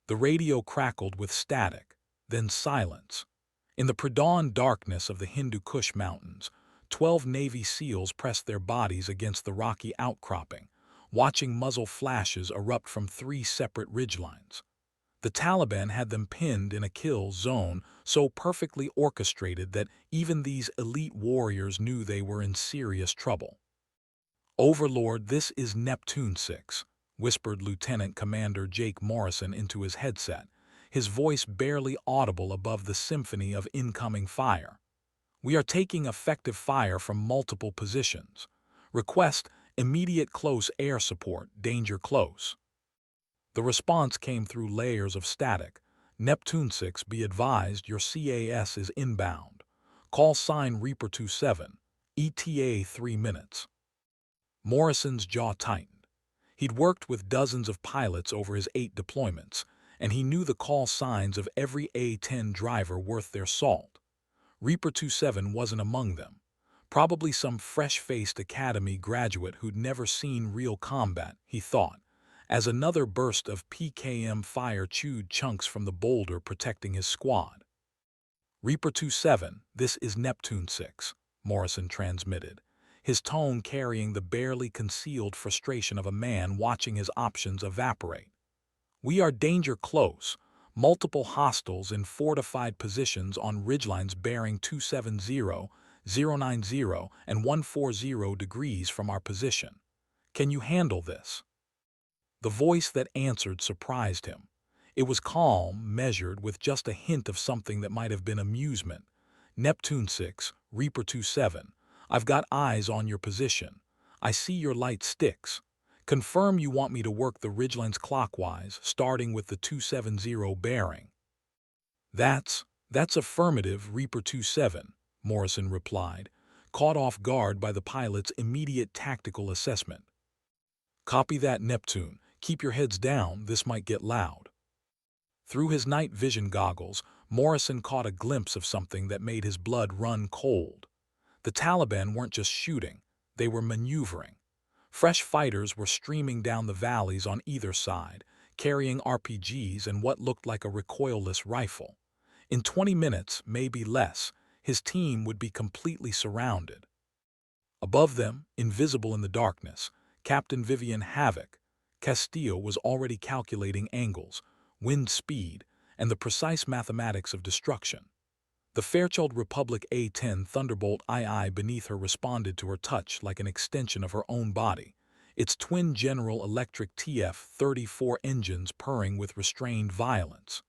The radio crackled with static, then silence. In the pre-dawn darkness of the Hindu Kush Mountains, 12 Navy SEALs pressed their bodies against the rocky outcropping, watching muzzle flashes erupt from 3 separate ridgelines. The Taliban had them pinned in a kill zone so perfectly orchestrated that even these elite warriors knew they were in serious trouble. "Overlord, this is Neptune 6, whispered Lieutenant Commander Jake Morrison into his headset, his voice barely audible above the symphony of incoming fire. "We are taking effective fire from multiple positions. Request immediate close air support, danger close." The response came through layers of static. "Neptune 6, be advised your CAS is inbound. Call sign Reaper 27, ETA 3 minutes." Morrison's jaw tightened. He'd worked with dozens of pilots over his 8 deployments, and he knew the call signs of every A-10 driver worth their salt. Reaper 27 wasn't among them. Probably some fresh-faced academy graduate who'd never seen real combat, he thought, as another burst of PKM fire chewed chunks from the boulder protecting his squad. "Reaper 27, this is Neptune 6, Morrison transmitted, his tone carrying the barely concealed frustration of a man watching his options evaporate. "We are danger close, multiple hostiles in fortified positions on ridgelines bearing 270, 090, and 140 degrees from our position. Can you handle this?" The voice that answered surprised him. It was calm, measured, with just a hint of something that might have been amusement. "Neptune 6, Reaper 27, I've got eyes on your position. I see your light sticks. Confirm you want me to work the ridgelines clockwise, starting with the 270 bearing." That's affirmative, Reaper 27, Morrison replied, caught off guard by the pilot's immediate tactical assessment. "Copy that, Neptune. Keep your heads down, this might get loud." Through his night vision goggles, Morrison caught a glimpse of something that made his blood run cold. The Taliban weren't just shooting, they were maneuvering. Fresh fighters were streaming down the valleys on either side, carrying RPGs and what looked like a recoilless rifle. In 20 minutes, maybe less, his team would be completely surrounded. Above them, invisible in the darkness, Captain Vivian Havoc Castillo was already calculating angles, wind speed, and the precise mathematics of destruction. The Fairchild Republic A-10 Thunderbolt II beneath her responded to her touch like an extension of her own body, its twin General Electric TF-34 engines purring with restrained violence.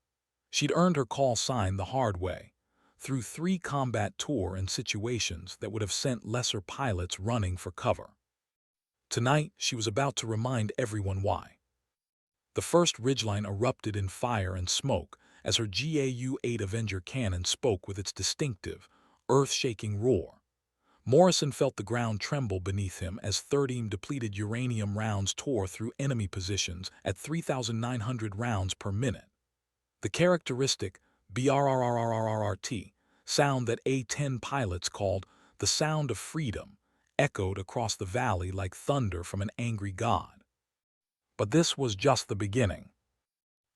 She'd earned her call sign the hard way, through 3 combat tour and situations that would have sent lesser pilots running for cover. Tonight, she was about to remind everyone why. The first ridgeline erupted in fire and smoke as her GAU-8 Avenger cannon spoke with its distinctive, earth-shaking roar. Morrison felt the ground tremble beneath him as 13 depleted uranium rounds tore through enemy positions at 3,900 rounds per minute. The characteristic BRRRRRRT sound that A-10 pilots called the sound of freedom echoed across the valley like thunder from an angry god. But this was just the beginning.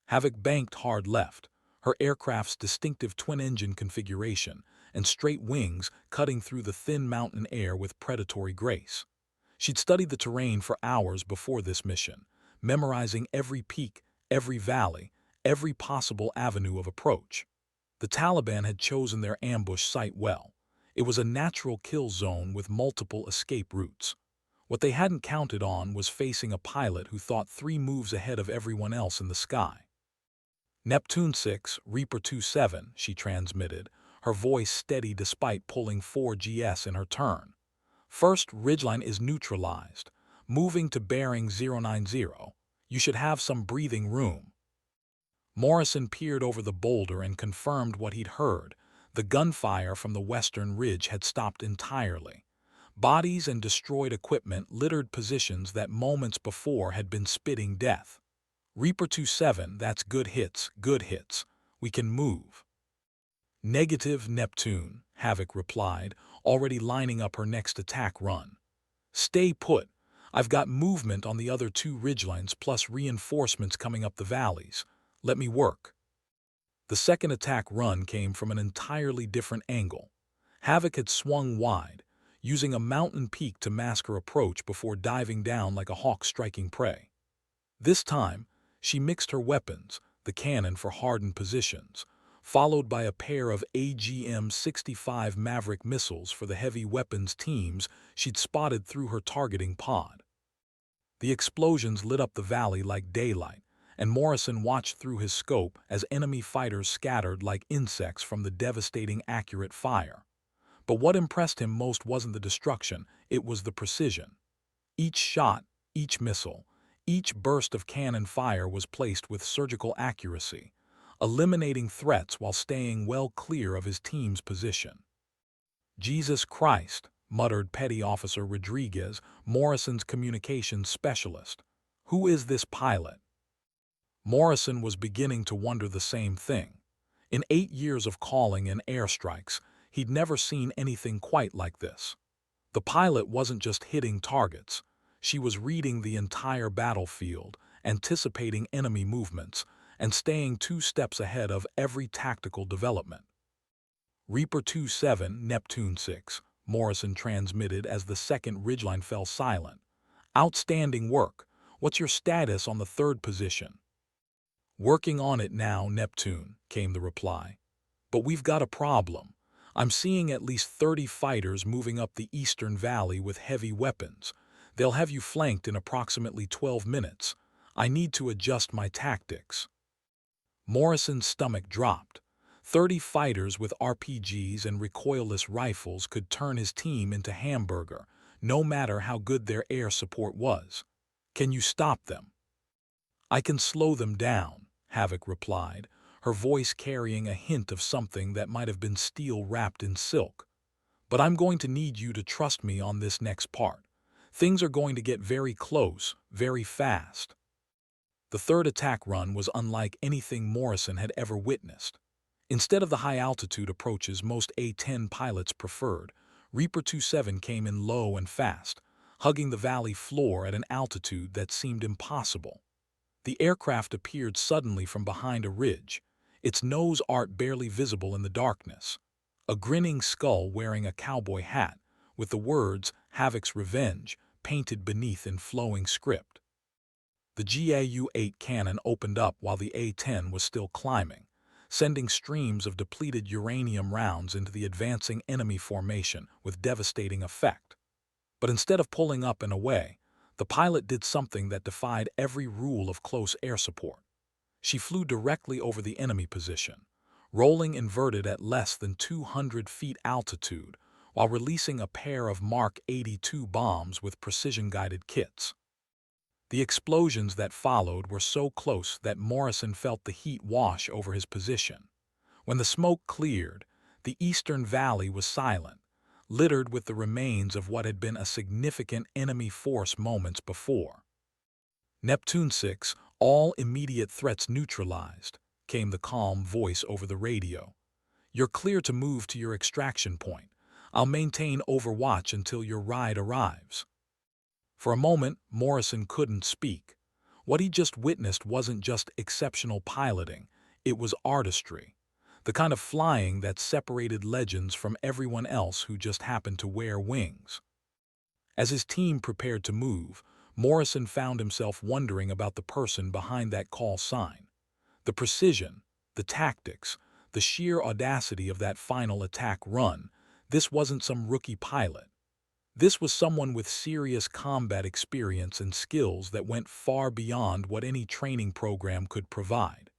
Havoc banked hard left, her aircraft's distinctive twin-engine configuration and straight wings cutting through the thin mountain air with predatory grace. She'd studied the terrain for hours before this mission, memorizing every peak, every valley, every possible avenue of approach. The Taliban had chosen their ambush site well. It was a natural kill zone with multiple escape routes. What they hadn't counted on was facing a pilot who thought 3 moves ahead of everyone else in the sky. "Neptune 6, Reaper 27, she transmitted, her voice steady despite pulling 4 GS in her turn. "First ridgeline is neutralized, moving to bearing 090. You should have some breathing room." Morrison peered over the boulder and confirmed what he'd heard. The gunfire from the western ridge had stopped entirely. Bodies and destroyed equipment littered positions that moments before had been spitting death. "Reaper 27, that's good hits, good hits. We can move." "Negative, Neptune," Havoc replied, already lining up her next attack run. "Stay put. I've got movement on the other 2 ridgelines plus reinforcements coming up the valleys. Let me work. The second attack run came from an entirely different angle. Havoc had swung wide, using a mountain peak to mask her approach before diving down like a hawk striking prey. This time, she mixed her weapons, the cannon for hardened positions, followed by a pair of AGM-65 Maverick missiles for the heavy weapons teams she'd spotted through her targeting pod. The explosions lit up the valley like daylight, and Morrison watched through his scope as enemy fighters scattered like insects from the devastating accurate fire. But what impressed him most wasn't the destruction, it was the precision. Each shot, each missile, each burst of cannon fire was placed with surgical accuracy, eliminating threats while staying well clear of his team's position. "Jesus Christ," muttered Petty Officer Rodriguez, Morrison's communications specialist. "Who is this pilot?" Morrison was beginning to wonder the same thing. In 8 years of calling in airstrikes, he'd never seen anything quite like this. The pilot wasn't just hitting targets. She was reading the entire battlefield, anticipating enemy movements, and staying 2 steps ahead of every tactical development. "Reaper 27, Neptune 6, Morrison transmitted as the second ridgeline fell silent. "Outstanding work. What's your status on the third position?" "Working on it now, Neptune," came the reply. "But we've got a problem. I'm seeing at least 30 fighters moving up the eastern valley with heavy weapons. They'll have you flanked in approximately 12 minutes. I need to adjust my tactics." Morrison's stomach dropped. 30 fighters with RPGs and recoilless rifles could turn his team into hamburger, no matter how good their air support was. "Can you stop them?" "I can slow them down," Havoc replied, her voice carrying a hint of something that might have been steel wrapped in silk. "But I'm going to need you to trust me on this next part. Things are going to get very close, very fast." The third attack run was unlike anything Morrison had ever witnessed. Instead of the high-altitude approaches most A-10 pilots preferred, Reaper 27 came in low and fast, hugging the valley floor at an altitude that seemed impossible. The aircraft appeared suddenly from behind a ridge, its nose art barely visible in the darkness. A grinning skull wearing a cowboy hat, with the words "Havoc's Revenge" painted beneath in flowing script. The GAU-8 cannon opened up while the A-10 was still climbing, sending streams of depleted uranium rounds into the advancing enemy formation with devastating effect. But instead of pulling up and away, the pilot did something that defied every rule of close air support. She flew directly over the enemy position, rolling inverted at less than 200 feet altitude, while releasing a pair of Mark 82 bombs with precision-guided kits. The explosions that followed were so close that Morrison felt the heat wash over his position. When the smoke cleared, the eastern valley was silent, littered with the remains of what had been a significant enemy force moments before. "Neptune 6, all immediate threats neutralized," came the calm voice over the radio. "You're clear to move to your extraction point. I'll maintain overwatch until your ride arrives." For a moment, Morrison couldn't speak. What he just witnessed wasn't just exceptional piloting, it was artistry. The kind of flying that separated legends from everyone else who just happened to wear wings. As his team prepared to move, Morrison found himself wondering about the person behind that call sign. The precision, the tactics, the sheer audacity of that final attack run, this wasn't some rookie pilot. This was someone with serious combat experience and skills that went far beyond what any training program could provide.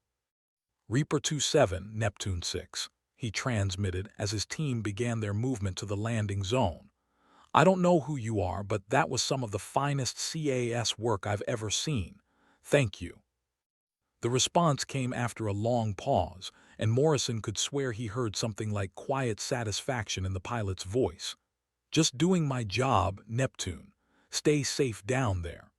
"Reaper 27, Neptune 6, he transmitted as his team began their movement to the landing zone. "I don't know who you are, but that was some of the finest CAS work I've ever seen. Thank you." The response came after a long pause, and Morrison could swear he heard something like quiet satisfaction in the pilot's voice. "Just doing my job, Neptune. Stay safe down there."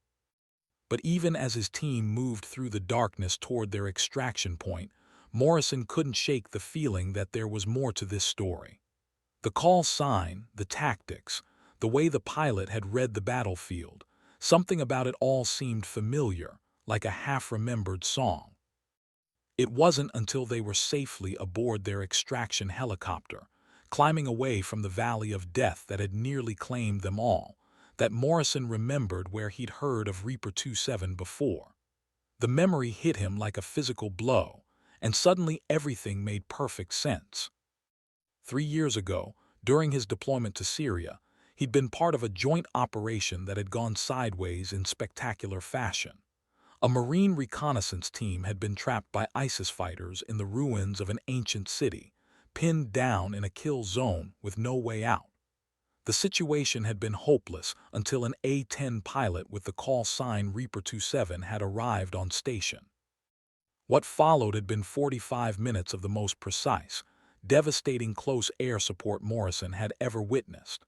But even as his team moved through the darkness toward their extraction point, Morrison couldn't shake the feeling that there was more to this story. The call sign, the tactics, the way the pilot had read the battlefield, something about it all seemed familiar, like a half-remembered song. It wasn't until they were safely aboard their extraction helicopter, climbing away from the valley of death that had nearly claimed them all, that Morrison remembered where he'd heard of Reaper 27 before. The memory hit him like a physical blow, and suddenly everything made perfect sense. 3 years ago, during his deployment to Syria, he'd been part of a joint operation that had gone sideways in spectacular fashion. A Marine reconnaissance team had been trapped by ISIS fighters in the ruins of an ancient city, pinned down in a kill zone with no way out. The situation had been hopeless until an A-10 pilot with the call sign Reaper 27 had arrived on station. What followed had been 45 minutes of the most precise, devastating close air support Morrison had ever witnessed.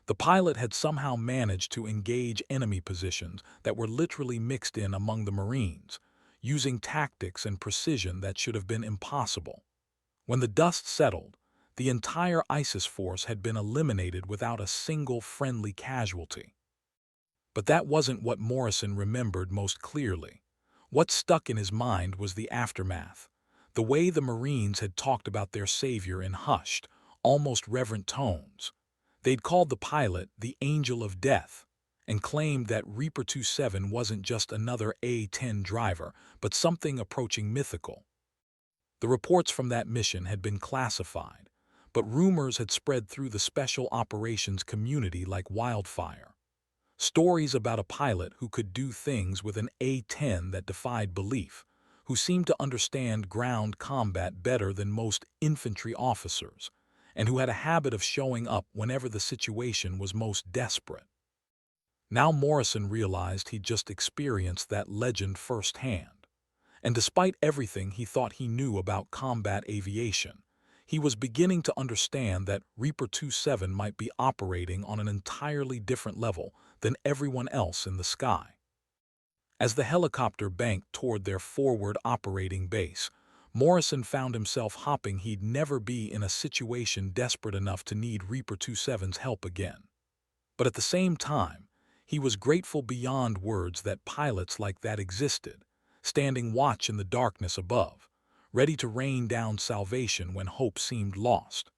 The pilot had somehow managed to engage enemy positions that were literally mixed in among the Marines, using tactics and precision that should have been impossible. When the dust settled, the entire ISIS force had been eliminated without a single friendly casualty. But that wasn't what Morrison remembered most clearly. What stuck in his mind was the aftermath, the way the Marines had talked about their savior in hushed, almost reverent tones. They'd called the pilot the Angel of Death and claimed that Reaper 27 wasn't just another A-10 driver, but something approaching mythical. The reports from that mission had been classified, but rumors had spread through the special operations community like wildfire. Stories about a pilot who could do things with an A-10 that defied belief, who seemed to understand ground combat better than most infantry officers, and who had a habit of showing up whenever the situation was most desperate. Now Morrison realized he'd just experienced that legend firsthand. And despite everything he thought he knew about combat aviation, he was beginning to understand that Reaper 27 might be operating on an entirely different level than everyone else in the sky. As the helicopter banked toward their forward operating base, Morrison found himself hoping he'd never be in a situation desperate enough to need Reaper 27's help again. But at the same time, he was grateful beyond words that pilots like that existed, standing watch in the darkness above, ready to rain down salvation when hope seemed lost.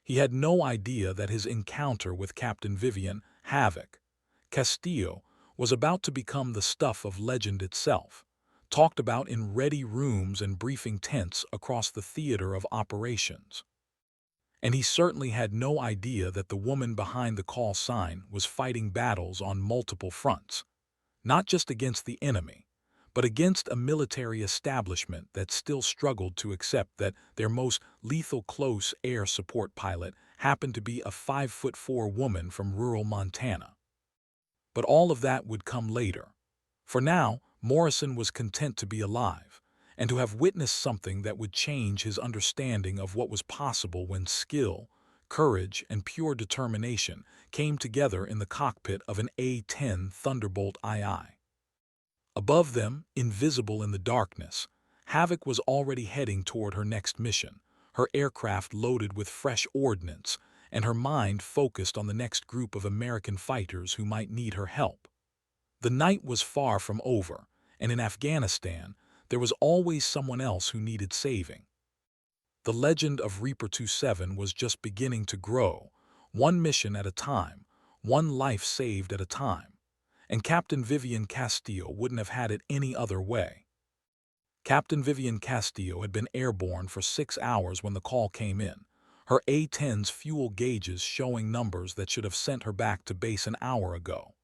He had no idea that his encounter with Captain Vivian Havoc Castillo was about to become the stuff of legend itself, talked about in ready rooms and briefing tents across the theater of operations. And he certainly had no idea that the woman behind the call sign was fighting battles on multiple fronts, not just against the enemy, but against a military establishment that still struggled to accept that their most lethal close air support pilot happened to be a 5'4" woman from rural Montana. But all of that would come later. For now, Morrison was content to be alive, and to have witnessed something that would change his understanding of what was possible when skill, courage, and pure determination came together in the cockpit of an A-10 Thunderbolt II. Above them, invisible in the darkness, Havoc was already heading toward her next mission, her aircraft loaded with fresh ordnance, and her mind focused on the next group of American fighters who might need her help. The night was far from over, and in Afghanistan, there was always someone else who needed saving. The legend of Reaper 27 was just beginning to grow, one mission at a time, one life saved at a time, and Captain Vivian Castillo wouldn't have had it any other way. Captain Vivian Castillo had been airborne for 6 hours when the call came in, her A-10's fuel gauges showing numbers that should have sent her back to base an hour ago.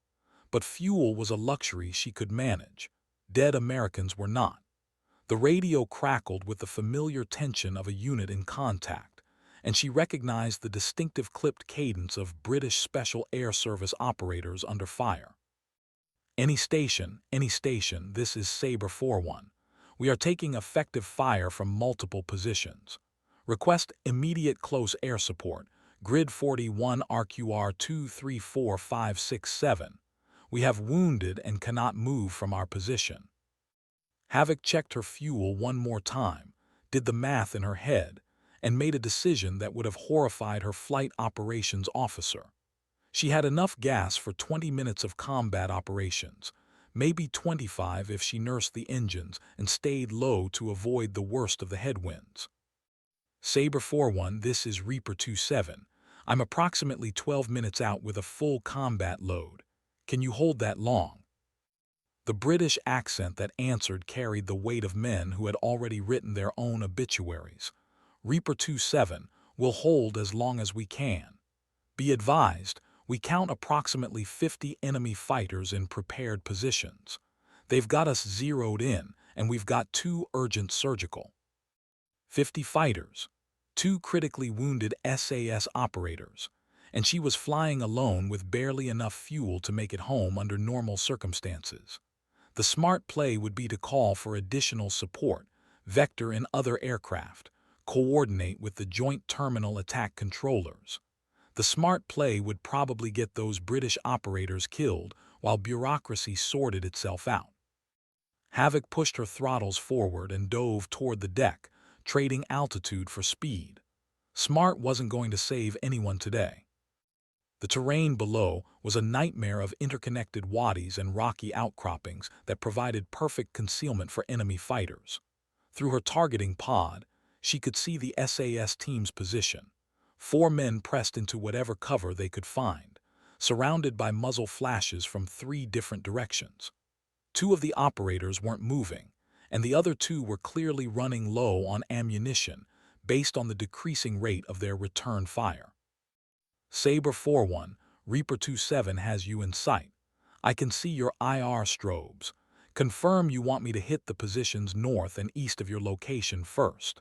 But fuel was a luxury she could manage. Dead Americans were not. The radio crackled with the familiar tension of a unit in contact, and she recognized the distinctive clipped cadence of British Special Air Service operators under fire. Any station, this is Sabre 4-1. We are taking effective fire from multiple positions. Request immediate close air support. Grid 41 RQR 234567. We have wounded and cannot move from our position. Havoc checked her fuel one more time, did the math in her head, and made a decision that would have horrified her flight operations officer. She had enough gas for 20 minutes of combat operations, maybe 25 if she nursed the engines and stayed low to avoid the worst of the headwinds. Sabre 4-1, this is Reaper 2-7. I'm approximately 12 minutes out with a full combat load. Can you hold that long? The British accent that answered carried the weight of men who had already written their own obituaries. Reaper 2-7, we'll hold as long as we can. Be advised, we count approximately 50 enemy fighters in prepared positions. They've got us zeroed in, and we've got 2 urgent surgical. 50 fighters, 2 critically wounded SAS operators, and she was flying alone with barely enough fuel to make it home under normal circumstances. The smart play would be to call for additional support, vector in other aircraft, coordinate with the Joint Terminal Attack Controllers. The smart play would probably get those British operators killed while bureaucracy sorted itself out. Havoc pushed her throttles forward and dove toward the deck, trading altitude for speed. Smart wasn't going to save anyone today. The terrain below was a nightmare of interconnected wadis and rocky outcroppings that provided perfect concealment for enemy fighters. Through her targeting pod, she could see the SAS team's position. 4 men pressed into whatever cover they could find, surrounded by muzzle flashes from 3 different directions. 2 of the operators weren't moving, and the other 2 were clearly running low on ammunition based on the decreasing rate of their return fire. Sabre 4-1, Reaper 2-7 has you in sight. I can see your IR strobes. Confirm you want me to hit the positions north and east of your location first.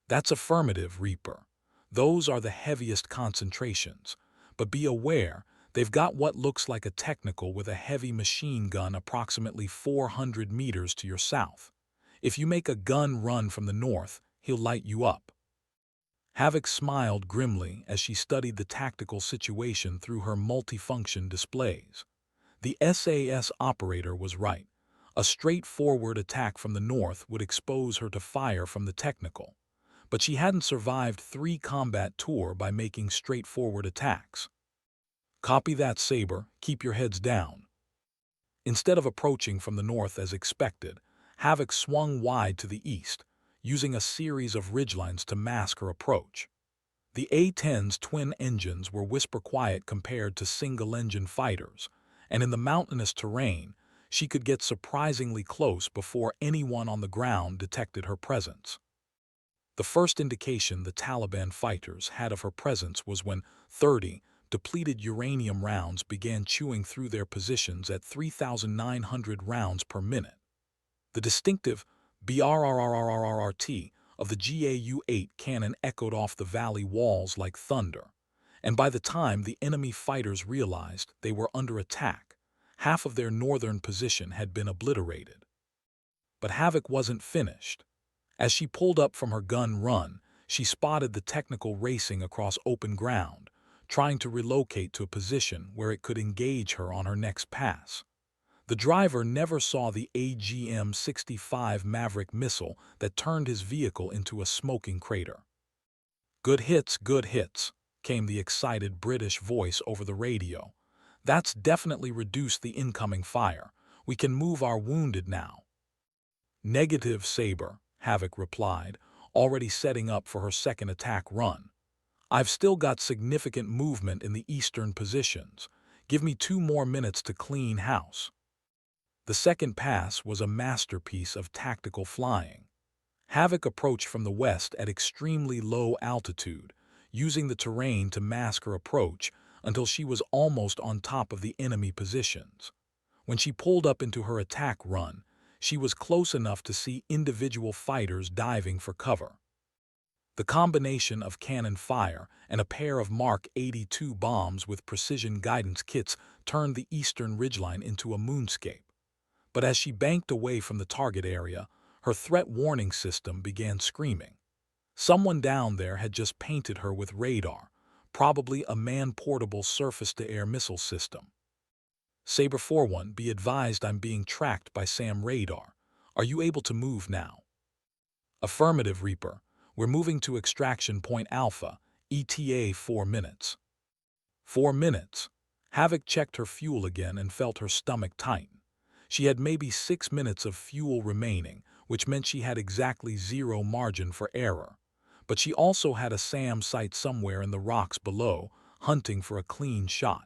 That's affirmative, Reaper. Those are the heaviest concentrations. But be aware, they've got what looks like a technical with a heavy machine gun approximately 400 meters to your south. If you make a gun run from the north, he'll light you up. Havoc smiled grimly as she studied the tactical situation through her multifunction displays. The SAS operator was right. A straightforward attack from the north would expose her to fire from the technical. But she hadn't survived 3 combat tour by making straightforward attacks. Copy that, Sabre. Keep your heads down. Instead of approaching from the north as expected, Havoc swung wide to the east, using a series of ridgelines to mask her approach. The A-10's twin engines were whisper-quiet compared to single-engine fighters, and in the mountainous terrain, she could get surprisingly close before anyone on the ground detected her presence. The first indication the Taliban fighters had of her presence was when 30 depleted uranium rounds began chewing through their positions at 3,900 rounds per minute. The distinctive BRRRRRRT of the GAU-8 cannon echoed off the valley walls like thunder, and by the time the enemy fighters realized they were under attack, half of their northern position had been obliterated. But Havoc wasn't finished. As she pulled up from her gun run, she spotted the technical racing across open ground, trying to relocate to a position where it could engage her on her next pass. The driver never saw the AGM-65 Maverick missile that turned his vehicle into a smoking crater. Good hits, came the excited British voice over the radio. That's definitely reduced the incoming fire. We can move our wounded now. Negative, Sabre, Havoc replied, already setting up for her second attack run. I've still got significant movement in the eastern positions. Give me 2 more minutes to clean house. The second pass was a masterpiece of tactical flying. Havoc approached from the west at extremely low altitude, using the terrain to mask her approach until she was almost on top of the enemy positions. When she pulled up into her attack run, she was close enough to see individual fighters diving for cover. The combination of cannon fire and a pair of Mark 82 bombs with precision guidance kits turned the eastern ridgeline into a moonscape. But as she banked away from the target area, her threat warning system began screaming. Someone down there had just painted her with radar, probably a man-portable surface-to-air missile system. Sabre 4-1, be advised I'm being tracked by SAM radar. Are you able to move now? Affirmative, Reaper. We're moving to extraction point Alpha, ETA 4 minutes. 4 minutes. Havoc checked her fuel again and felt her stomach tighten. She had maybe 6 minutes of fuel remaining, which meant she had exactly zero margin for error. But she also had a SAM site somewhere in the rocks below, hunting for a clean shot.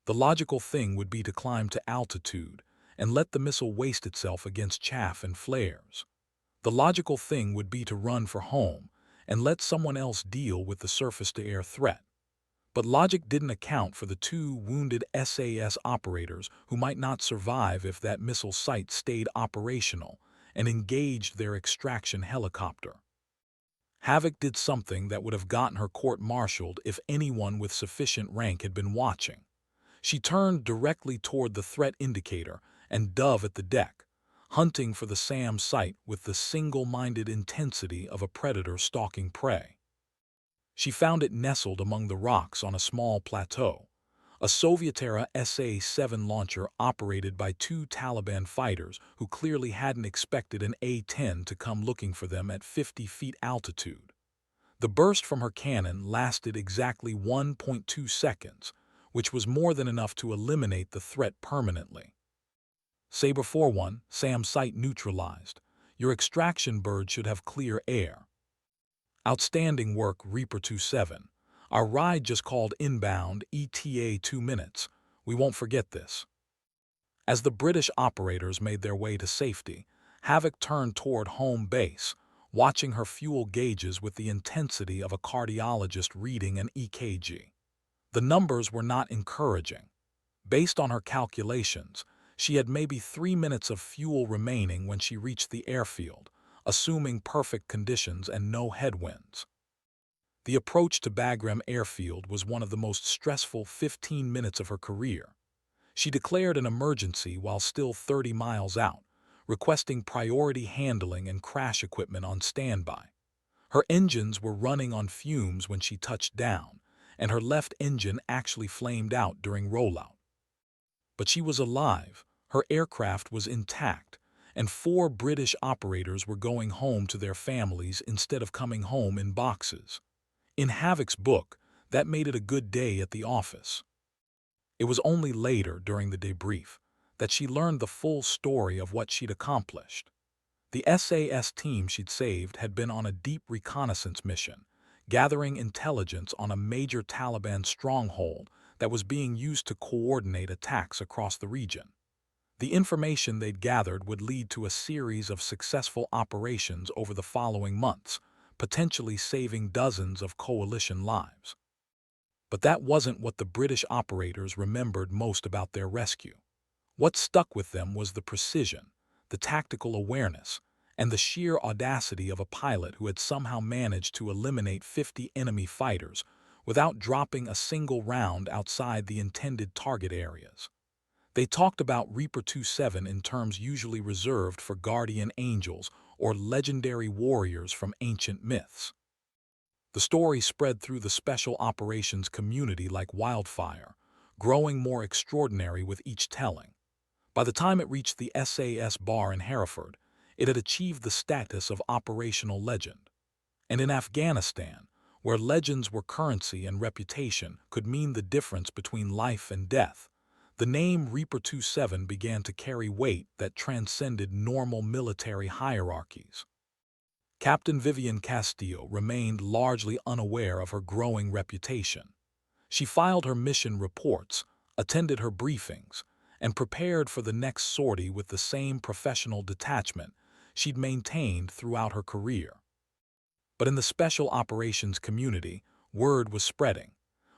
The logical thing would be to climb to altitude and let the missile waste itself against chaff and flares. The logical thing would be to run for home and let someone else deal with the surface-to-air threat. But logic didn't account for the 2 wounded SAS operators who might not survive if that missile site stayed operational and engaged their extraction helicopter. Havoc did something that would have gotten her court-martialed if anyone with sufficient rank had been watching. She turned directly toward the threat indicator and dove at the deck, hunting for the SAM site with the single-minded intensity of a predator stalking prey. She found it nestled among the rocks on a small plateau, a Soviet-era SA-7 launcher operated by 2 Taliban fighters who clearly hadn't expected an A-10 to come looking for them at 50 feet altitude. The burst from her cannon lasted exactly 1.2 seconds, which was more than enough to eliminate the threat permanently. Sabre 4-1, SAM site neutralized. Your extraction bird should have clear air. Outstanding work, Reaper 27. Our ride just called inbound, ETA 2 minutes. We won't forget this. As the British operators made their way to safety, Havoc turned toward home base, watching her fuel gauges with the intensity of a cardiologist reading an EKG. The numbers were not encouraging. Based on her calculations, she had maybe 3 minutes of fuel remaining when she reached the airfield, assuming perfect conditions and no headwinds. The approach to Bagram Airfield was one of the most stressful 15 minutes of her career. She declared an emergency while still 30 miles out, requesting priority handling and crash equipment on standby. Her engines were running on fumes when she touched down, and her left engine actually flamed out during rollout. But she was alive, her aircraft was intact, and 4 British operators were going home to their families instead of coming home in boxes. In Havoc's book, that made it a good day at the office. It was only later, during the debrief, that she learned the full story of what she'd accomplished. The SAS team she'd saved had been on a deep reconnaissance mission, gathering intelligence on a major Taliban stronghold that was being used to coordinate attacks across the region. The information they'd gathered would lead to a series of successful operations over the following months, potentially saving dozens of coalition lives. But that wasn't what the British operators remembered most about their rescue. What stuck with them was the precision, the tactical awareness, and the sheer audacity of a pilot who had somehow managed to eliminate 50 enemy fighters without dropping a single round outside the intended target areas. They talked about Reaper 27 in terms usually reserved for guardian angels or legendary warriors from ancient myths. The story spread through the special operations community like wildfire, growing more extraordinary with each telling. By the time it reached the SAS bar in Heraford, it had achieved the status of operational legend. And in Afghanistan, where legends were currency and reputation could mean the difference between life and death, the name Reaper 27 began to carry weight that transcended normal military hierarchies. Captain Vivian Castillo remained largely unaware of her growing reputation. She filed her mission reports, attended her briefings, and prepared for the next sortie with the same professional detachment she'd maintained throughout her career. But in the special operations community, word was spreading.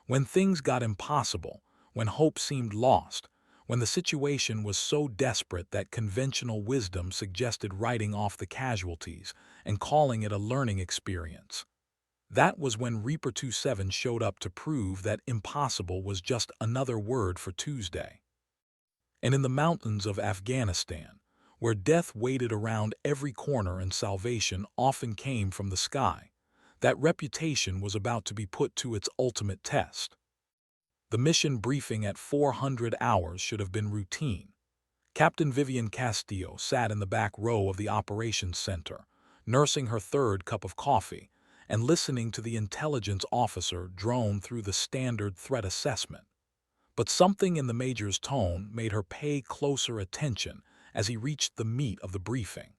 When things got impossible, when hope seemed lost, when the situation was so desperate that conventional wisdom suggested writing off the casualties and calling it a learning experience. That was when Reaper 27 showed up to prove that impossible was just another word for Tuesday. And in the mountains of Afghanistan, where death waited around every corner and salvation often came from the sky, that reputation was about to be put to its ultimate test. The mission briefing at 400 hours should have been routine. Captain Vivian Castillo sat in the back row of the operations center, nursing her 3rd cup of coffee and listening to the intelligence officer drone through the standard threat assessment. But something in the Major's tone made her pay closer attention as he reached the meat of the briefing.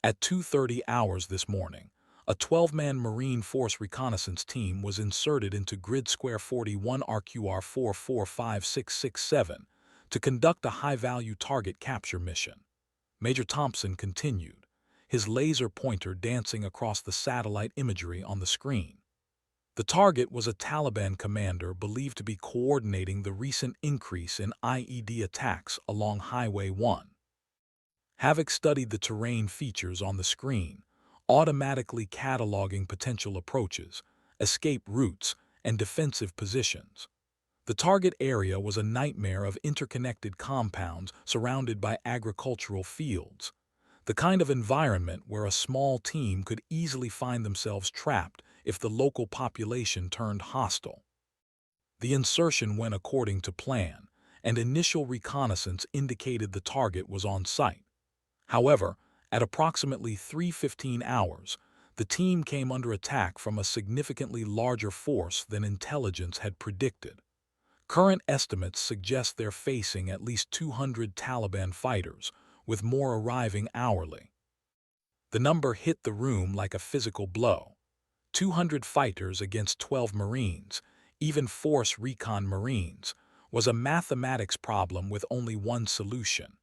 At 2:30 hours this morning, a 12-man Marine Force reconnaissance team was inserted into Grid Square 41 RQR 445667 to conduct a high-value target capture mission. Major Thompson continued, his laser pointer dancing across the satellite imagery on the screen. The target was a Taliban commander believed to be coordinating the recent increase in IED attacks along Highway 1. Havoc studied the terrain features on the screen, automatically cataloging potential approaches, escape routes, and defensive positions. The target area was a nightmare of interconnected compounds surrounded by agricultural fields, the kind of environment where a small team could easily find themselves trapped if the local population turned hostile. The insertion went according to plan, and initial reconnaissance indicated the target was on site. However, at approximately 3:15 hours, the team came under attack from a significantly larger force than intelligence had predicted. Current estimates suggest they're facing at least 200 Taliban fighters, with more arriving hourly. The number hit the room like a physical blow. 200 fighters against 12 Marines, even Force Recon Marines, was a mathematics problem with only one solution.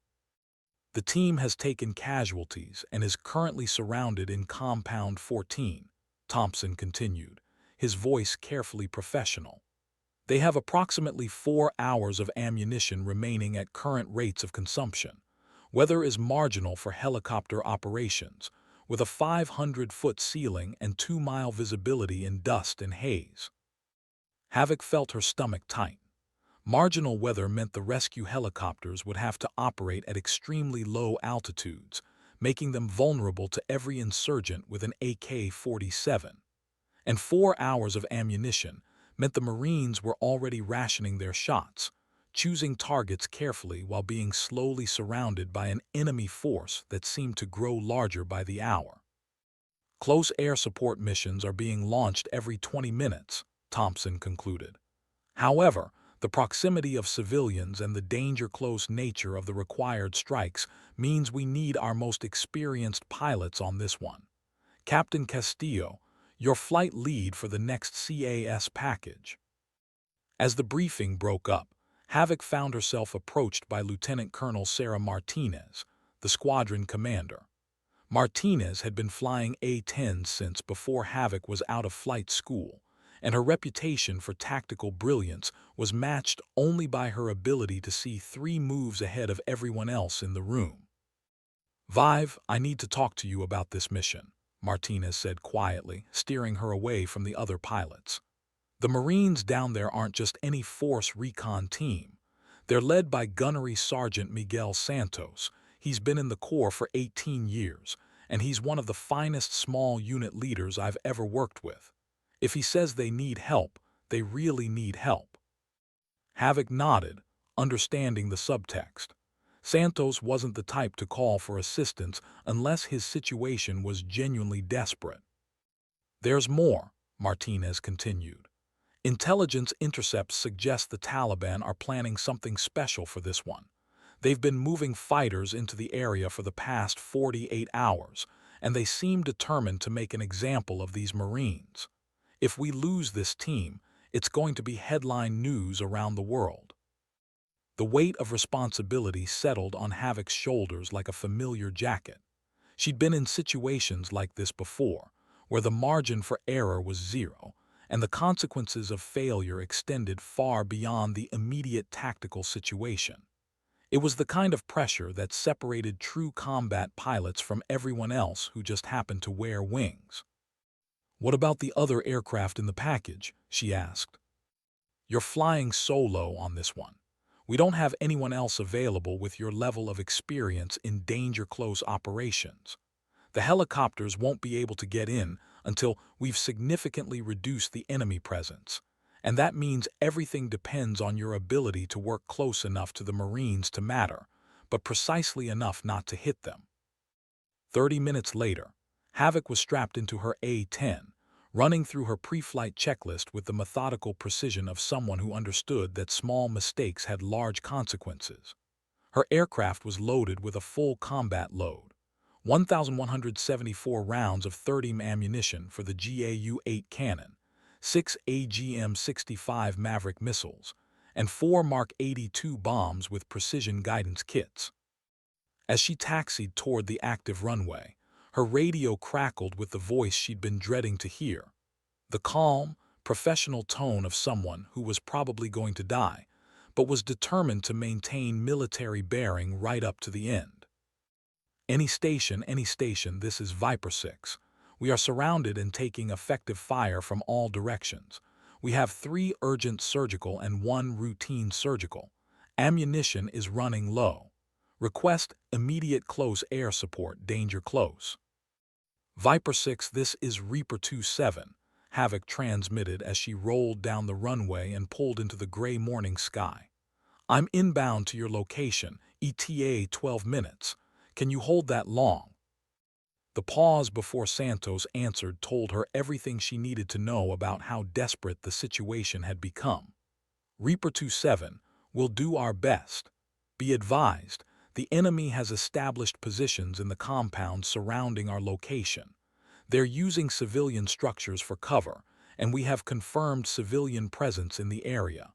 The team has taken casualties and is currently surrounded in Compound 14, Thompson continued, his voice carefully professional. They have approximately 4 hours of ammunition remaining at current rates of consumption. Weather is marginal for helicopter operations, with a 500-foot ceiling and 2-mile visibility in dust and haze. Havoc felt her stomach tighten. Marginal weather meant the rescue helicopters would have to operate at extremely low altitudes, making them vulnerable to every insurgent with an AK-47. And 4 hours of ammunition meant the Marines were already rationing their shots, choosing targets carefully while being slowly surrounded by an enemy force that seemed to grow larger by the hour. Close air support missions are being launched every 20 minutes, Thompson concluded. However, the proximity of civilians and the danger-close nature of the required strikes means we need our most experienced pilots on this one. Captain Castillo, your flight lead for the next CAS package. As the briefing broke up, Havoc found herself approached by Lieutenant Colonel Sarah Martinez, the squadron commander. Martinez had been flying A-10 since before Havoc was out of flight school, and her reputation for tactical brilliance was matched only by her ability to see 3 moves ahead of everyone else in the room. "Vive, I need to talk to you about this mission," Martinez said quietly, steering her away from the other pilots. "The Marines down there aren't just any Force Recon team. They're led by Gunnery Sergeant Miguel Santos. He's been in the Corps for 18 years, and he's one of the finest small unit leaders I've ever worked with. If he says they need help, they really need help." Havoc nodded, understanding the subtext. Santos wasn't the type to call for assistance unless his situation was genuinely desperate. "There's more," Martinez continued. "Intelligence intercepts suggest the Taliban are planning something special for this one. They've been moving fighters into the area for the past 48 hours, and they seem determined to make an example of these Marines. If we lose this team, it's going to be headline news around the world." The weight of responsibility settled on Havoc's shoulders like a familiar jacket. She'd been in situations like this before, where the margin for error was zero, and the consequences of failure extended far beyond the immediate tactical situation. It was the kind of pressure that separated true combat pilots from everyone else who just happened to wear wings. "What about the other aircraft in the package?" she asked. "You're flying solo on this one. We don't have anyone else available with your level of experience in danger-close operations. The helicopters won't be able to get in until we've significantly reduced the enemy presence, and that means everything depends on your ability to work close enough to the Marines to matter, but precisely enough not to hit them." 30 minutes later, Havoc was strapped into her A-10, running through her pre-flight checklist with the methodical precision of someone who understood that small mistakes had large consequences. Her aircraft was loaded with a full combat load, 1,174 rounds of 30mm ammunition for the GAU-8 cannon, 6 AGM-65 Maverick missiles, and 4 Mark 82 bombs with precision guidance kits. As she taxied toward the active runway, her radio crackled with the voice she'd been dreading to hear, the calm, professional tone of someone who was probably going to die, but was determined to maintain military bearing right up to the end. Any station, this is Viper 6. We are surrounded and taking effective fire from all directions. We have 3 urgent surgical and 1 routine surgical. Ammunition is running low. Request immediate close air support, danger close. Viper 6, this is Reaper 27, Havoc transmitted as she rolled down the runway and pulled into the gray morning sky. I'm inbound to your location, ETA 12 minutes. Can you hold that long? The pause before Santos answered told her everything she needed to know about how desperate the situation had become. Reaper 27, we'll do our best. Be advised, the enemy has established positions in the compound surrounding our location. They're using civilian structures for cover, and we have confirmed civilian presence in the area.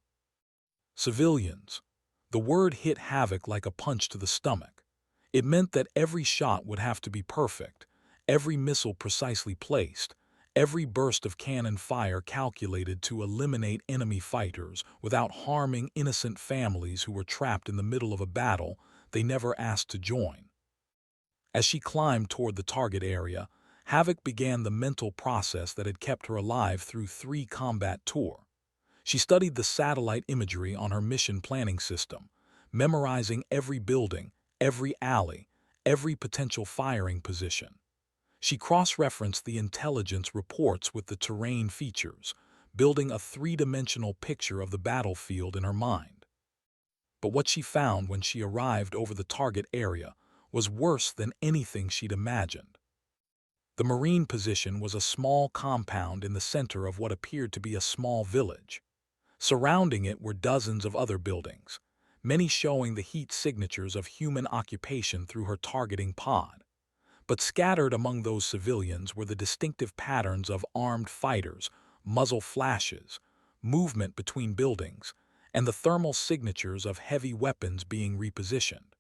Civilians. The word hit Havoc like a punch to the stomach. It meant that every shot would have to be perfect, every missile precisely placed, every burst of cannon fire calculated to eliminate enemy fighters without harming innocent families who were trapped in the middle of a battle they never asked to join. As she climbed toward the target area, Havoc began the mental process that had kept her alive through 3 combat tours. She studied the satellite imagery on her mission planning system, memorizing every building, every alley, every potential firing position. She cross-referenced the intelligence reports with the terrain features, building a 3-dimensional picture of the battlefield in her mind. But what she found when she arrived over the target area was worse than anything she'd imagined. The Marine position was a small compound in the center of what appeared to be a small village. Surrounding it were dozens of other buildings, many showing the heat signatures of human occupation through her targeting pod. But scattered among those civilians were the distinctive patterns of armed fighters, muzzle flashes, movement between buildings, and the thermal signatures of heavy weapons being repositioned.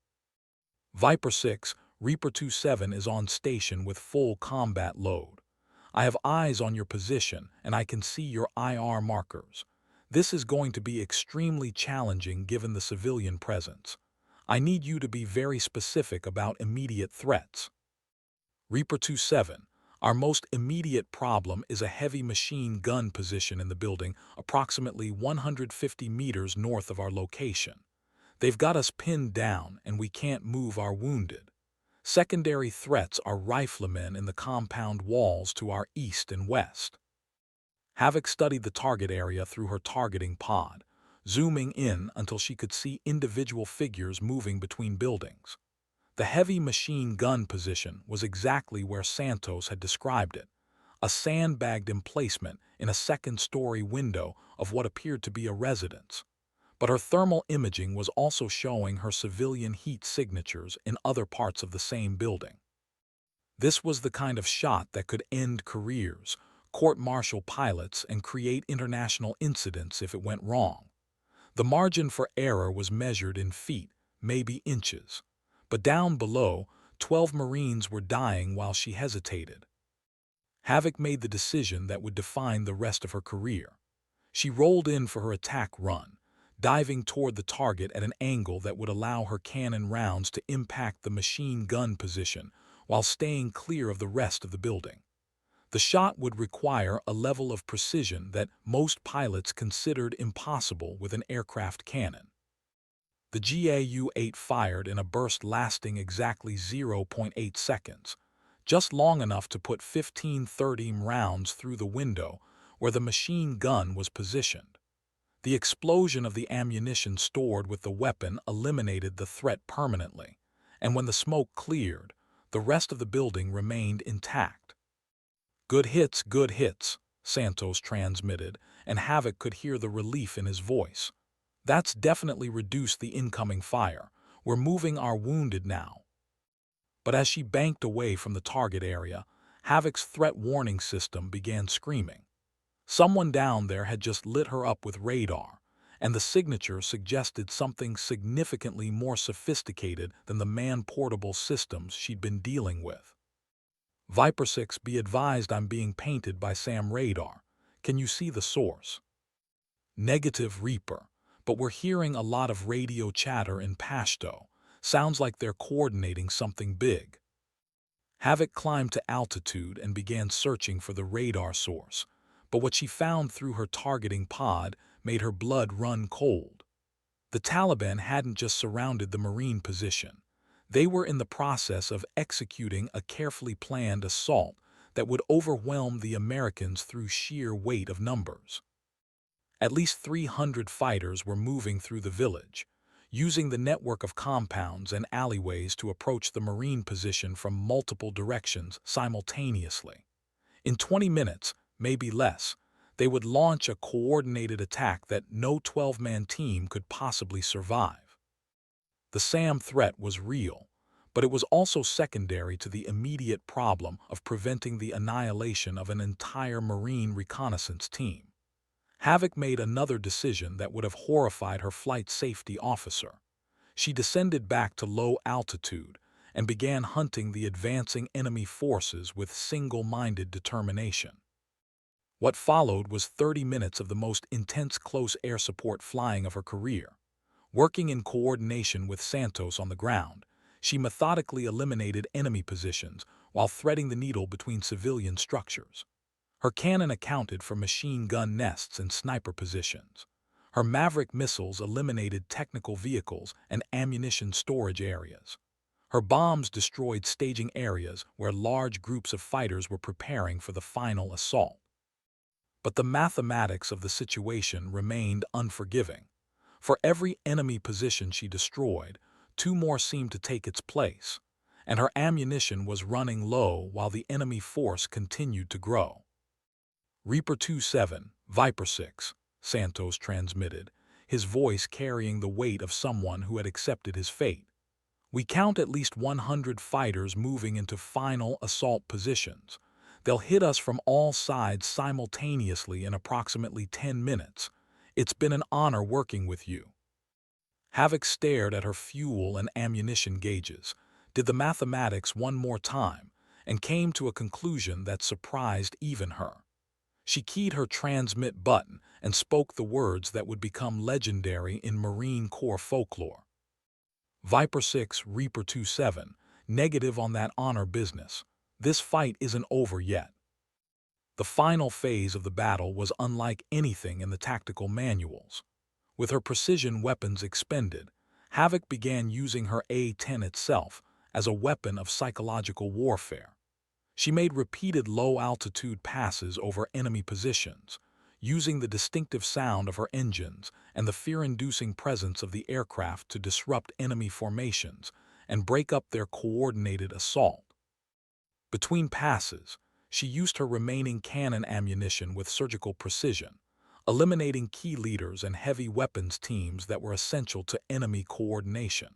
Viper 6, Reaper 27 is on station with full combat load. I have eyes on your position, and I can see your IR markers. This is going to be extremely challenging given the civilian presence. I need you to be very specific about immediate threats. Reaper 27, our most immediate problem is a heavy machine gun position in the building approximately 150 meters north of our location. They've got us pinned down and we can't move our wounded. Secondary threats are riflemen in the compound walls to our east and west. Havoc studied the target area through her targeting pod, zooming in until she could see individual figures moving between buildings. The heavy machine gun position was exactly where Santos had described it, a sandbagged emplacement in a second-story window of what appeared to be a residence. But her thermal imaging was also showing her civilian heat signatures in other parts of the same building. This was the kind of shot that could end careers, court-martial pilots, and create international incidents if it went wrong. The margin for error was measured in feet, maybe inches. But down below, 12 Marines were dying while she hesitated. Havoc made the decision that would define the rest of her career. She rolled in for her attack run, diving toward the target at an angle that would allow her cannon rounds to impact the machine gun position while staying clear of the rest of the building. The shot would require a level of precision that most pilots considered impossible with an aircraft cannon. The GAU-8 fired in a burst lasting exactly 0.8 seconds, just long enough to put 15 30mm rounds through the window where the machine gun was positioned. The explosion of the ammunition stored with the weapon eliminated the threat permanently, and when the smoke cleared, the rest of the building remained intact. Good hits, good hits. Santos transmitted, and Havoc could hear the relief in his voice. That's definitely reduced the incoming fire. We're moving our wounded now. But as she banked away from the target area, Havoc's threat warning system began screaming. Someone down there had just lit her up with radar, and the signature suggested something significantly more sophisticated than the man-portable systems she'd been dealing with. Viper 6, be advised I'm being painted by SAM radar. Can you see the source? Negative, Reaper, but we're hearing a lot of radio chatter in Pashto. Sounds like they're coordinating something big. Havoc climbed to altitude and began searching for the radar source, but what she found through her targeting pod made her blood run cold. The Taliban hadn't just surrounded the Marine position. They were in the process of executing a carefully planned assault that would overwhelm the Americans through sheer weight of numbers. At least 300 fighters were moving through the village, using the network of compounds and alleyways to approach the Marine position from multiple directions simultaneously. In 20 minutes, maybe less, they would launch a coordinated attack that no 12-man team could possibly survive. The SAM threat was real, but it was also secondary to the immediate problem of preventing the annihilation of an entire Marine reconnaissance team. Havoc made another decision that would have horrified her flight safety officer. She descended back to low altitude and began hunting the advancing enemy forces with single-minded determination. What followed was 30 minutes of the most intense close air support flying of her career. Working in coordination with Santos on the ground, she methodically eliminated enemy positions while threading the needle between civilian structures. Her cannon accounted for machine gun nests and sniper positions. Her Maverick missiles eliminated technical vehicles and ammunition storage areas. Her bombs destroyed staging areas where large groups of fighters were preparing for the final assault. But the mathematics of the situation remained unforgiving. For every enemy position she destroyed, 2 more seemed to take its place, and her ammunition was running low while the enemy force continued to grow. Reaper 2-7, Viper 6, Santos transmitted, his voice carrying the weight of someone who had accepted his fate. We count at least 100 fighters moving into final assault positions. They'll hit us from all sides simultaneously in approximately 10 minutes. It's been an honor working with you. Havoc stared at her fuel and ammunition gauges, did the mathematics one more time, and came to a conclusion that surprised even her. She keyed her transmit button and spoke the words that would become legendary in Marine Corps folklore. Viper 6, Reaper 2-7, negative on that honor business. This fight isn't over yet. The final phase of the battle was unlike anything in the tactical manuals. With her precision weapons expended, Havoc began using her A-10 itself as a weapon of psychological warfare. She made repeated low-altitude passes over enemy positions, using the distinctive sound of her engines and the fear-inducing presence of the aircraft to disrupt enemy formations and break up their coordinated assault. Between passes, she used her remaining cannon ammunition with surgical precision, eliminating key leaders and heavy weapons teams that were essential to enemy coordination.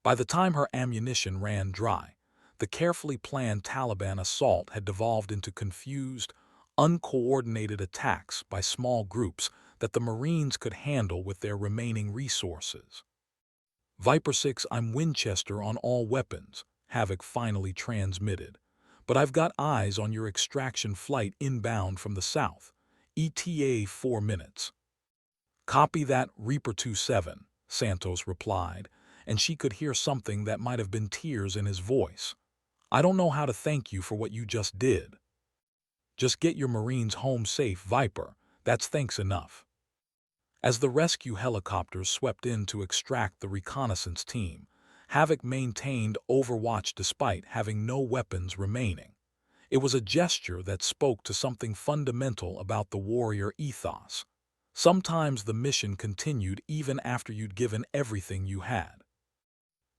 By the time her ammunition ran dry, the carefully planned Taliban assault had devolved into confused, uncoordinated attacks by small groups that the Marines could handle with their remaining resources. Viper 6, I'm Winchester on all weapons, Havoc finally transmitted. But I've got eyes on your extraction flight inbound from the south. ETA 4 minutes. Copy that, Reaper 2-7, Santos replied, and she could hear something that might have been tears in his voice. I don't know how to thank you for what you just did. Just get your Marines home safe, Viper. That's thanks enough. As the rescue helicopters swept in to extract the reconnaissance team, Havoc maintained overwatch despite having no weapons remaining. It was a gesture that spoke to something fundamental about the warrior ethos. Sometimes the mission continued even after you'd given everything you had.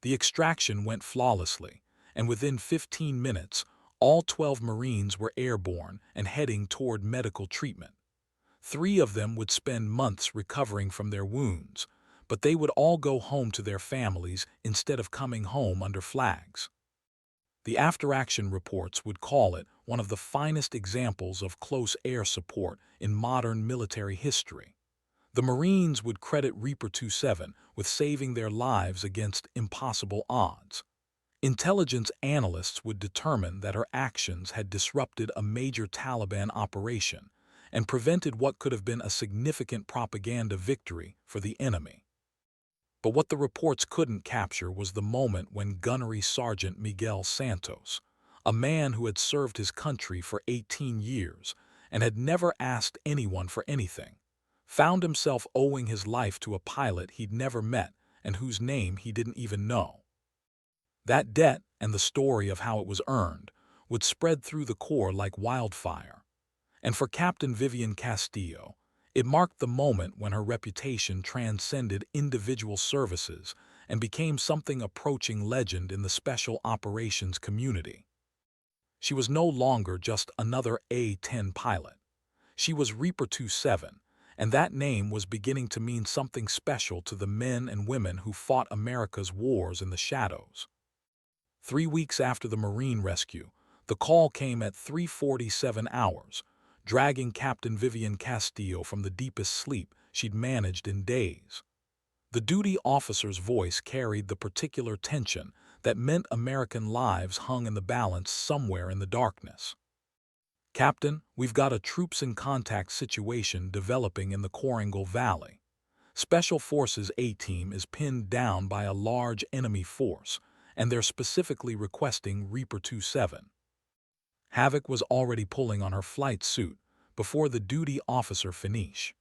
The extraction went flawlessly, and within 15 minutes, All 12 Marines were airborne and heading toward medical treatment. 3 of them would spend months recovering from their wounds, but they would all go home to their families instead of coming home under flags. The after-action reports would call it one of the finest examples of close air support in modern military history. The Marines would credit Reaper 27 with saving their lives against impossible odds. Intelligence analysts would determine that her actions had disrupted a major Taliban operation and prevented what could have been a significant propaganda victory for the enemy. But what the reports couldn't capture was the moment when Gunnery Sergeant Miguel Santos, a man who had served his country for 18 years and had never asked anyone for anything, found himself owing his life to a pilot he'd never met and whose name he didn't even know. That debt, and the story of how it was earned, would spread through the Corps like wildfire. And for Captain Vivian Castillo, it marked the moment when her reputation transcended individual services and became something approaching legend in the special operations community. She was no longer just another A-10 pilot. She was Reaper 27, and that name was beginning to mean something special to the men and women who fought America's wars in the shadows. 3 weeks after the Marine rescue, the call came at 3:47 hours, dragging Captain Vivian Castillo from the deepest sleep she'd managed in days. The duty officer's voice carried the particular tension that meant American lives hung in the balance somewhere in the darkness. "Captain, we've got a troops in contact situation developing in the Korangal Valley. Special Forces A-Team is pinned down by a large enemy force, and they're specifically requesting Reaper 27. Havoc was already pulling on her flight suit before the duty officer finished.